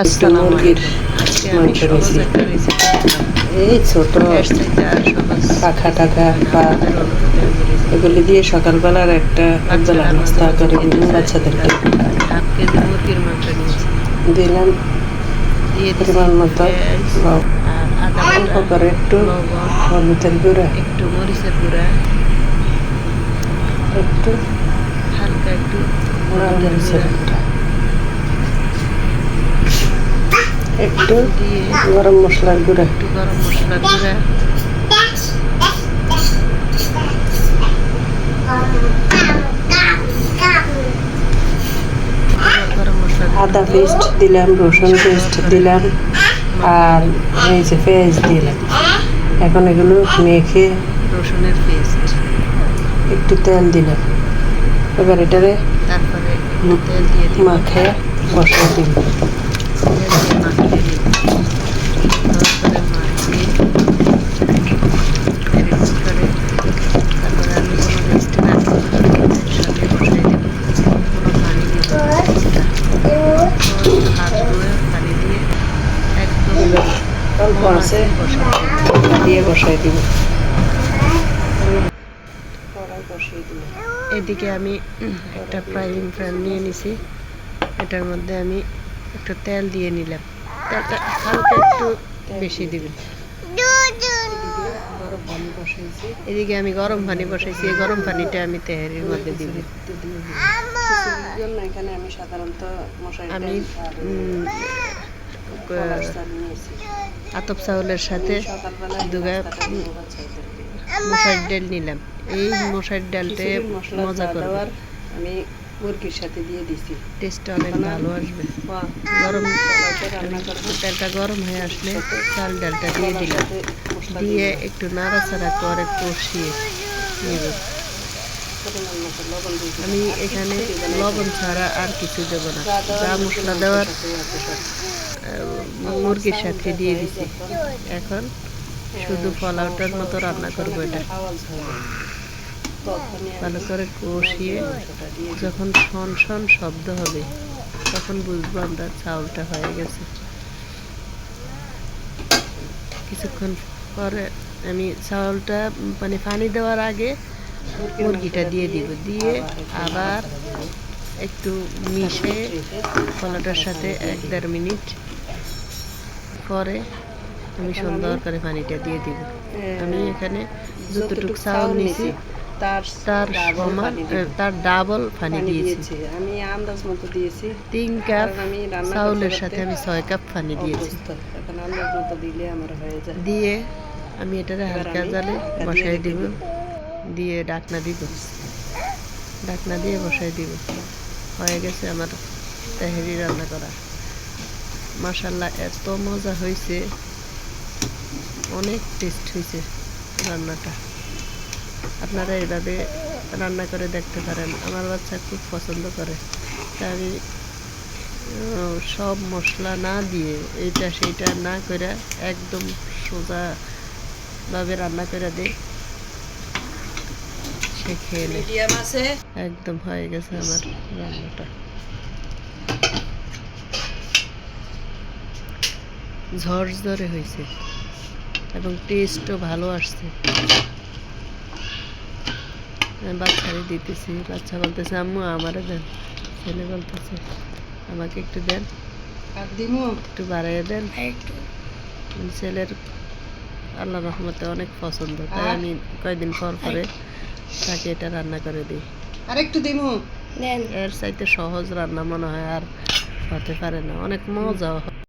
আসসালামু আলাইকুম। আজকে আমি সহজ একটা রেসিপি এই ছোট এর চাইতে আর সহজ পাখা টাকা বা আপনাদের অনুরোধে আমি রেসিপি এগুলি দিয়ে সকালবেলার একবেলা বাচ্চারা নাস্তা মাঝে করে খেতে চায়। বাচ্চাদেরকে আমি হাফ কেজি মুরগির মাংস নিয়েছি, দিলাম দিয়ে দিছি পরিমাণ মতো পেঁয়াজ আর আদা অল্প বাটা, করে একটু লবণ, হলুদের গুঁড়া, একটু মরিচের গুঁড়া, একটু হালকা একটু লাল হলুদের মরিচের গুঁড়া গুঁড়া, একটু দিয়ে গরম মশলার গুঁড়া, একটু গরম মশলার গুঁড়া, গরম মশলার আদা পেস্ট দিলাম, রসুন পেস্ট দিলাম, আর এই যে পেঁয়াজ দিলাম। এখন এগুলো মেখে রসুনের পেস্ট, একটু তেল দিলাম। এবার এটারে তারপরে একটু তেল দিয়ে দিব, মাখে বসাই দিব। তেল দিয়ে মাখিয়ে দিব, তারপরে মাখিয়ে রেডি করে তারপরে আমি কোনো রেস্টে রাখবো না, সাথে বসাই দেবো, কোনো পানি দিব না, হাত ধুয়ে পানি দিয়ে একদম অল্প আছে দিয়ে বসাই দিব। কড়াই বসিয়ে দিব। এদিকে আমি একটা ফ্রাইং প্যান নিয়ে নিছি, এটার মধ্যে আমি একটু তেল দিয়ে নিলাম, তেলটা হালকা একটু বেশি দিবেন। গরম পানি বসাইছি, এদিকে আমি গরম পানি বসাইছি, এই গরম পানিটা আমি তেহারির মধ্যে দিব। জন্য এখানে আমি সাধারণত মশারি আমি কলার চাল নিয়েছি। আতপ চাউলের সাথে সকালবেলা দুগা মশার ডাল নিলাম। এই মশার ডালটা মজা করবে, আমি মুরগির সাথে দিয়ে দিছি, টেস্টটা অনেক ভালো আসবে। গরম তেলটা গরম হয়ে আসলে চাল ডালটা দিয়ে দিলাম, দিয়ে একটু নাড়াচাড়া করে কষিয়ে নেব। আমি এখানে লবণ ছাড়া আর কিছু দেবো না, যা মশলা দেওয়ার মুরগির সাথে দিয়ে দিছি। এখন শুধু পোলাওটার মতো রান্না করবো। এটা ভালো করে কষিয়ে যখন শন শন শব্দ হবে তখন বুঝবো আমরা চাউলটা হয়ে গেছে। কিছুক্ষণ পরে আমি চাউলটা মানে পানি দেওয়ার আগে মুরগিটা দিয়ে দিব, দিয়ে আবার একটু মিশে পোলাওটার সাথে 1-1.5 মিনিট পরে আমি সুন্দর করে পানিটা দিয়ে দিব। আমি এখানে যতটুকু চাউল নিয়েছি তার ডাবল পানি দিয়েছি। আমি আন্দাজ মতো দিয়েছি। 3 কাপ চাউলের সাথে আমি 6 কাপ পানি দিয়েছি। এখন আন্দাজ মতো দিলে আমার হয়ে যায়। দিয়ে আমি এটারে হালকা জালে বসাই দিব, দিয়ে ঢাকনা দিব, ঢাকনা দিয়ে বসাই দিব। হয়ে গেছে আমার তেহারি রান্না করা। মাশাআল্লাহ, এত মজা হয়েছে, অনেক টেস্ট হয়েছে রান্নাটা। আপনারা এভাবে রান্না করে দেখতে পারেন, আমার বাচ্চা খুব পছন্দ করে। তাই আমি সব মশলা না দিয়ে এইটা সেইটা না করে একদম সোজাভাবে রান্না করে দিই, সে খেয়ে নেয়। একদম হয়ে গেছে আমার রান্নাটা। ঝরঝরে হয়েছে এবং টেস্টও ভালো আসছে। বাচ্চারে দিতেছি, বাচ্চা বলতেছে আম্মু আমারে দেন, ছেলে বলতেছে আমাকে একটু দেন, একটু বাড়াইয়া দেন। ছেলের আল্লাহ রহমতে অনেক পছন্দ, তাই আমি কয়েকদিন পর পরে তাকে এটা রান্না করে দিই। এর চাইতে সহজ রান্না মনে হয় আর হতে পারে না, অনেক মজা হয়।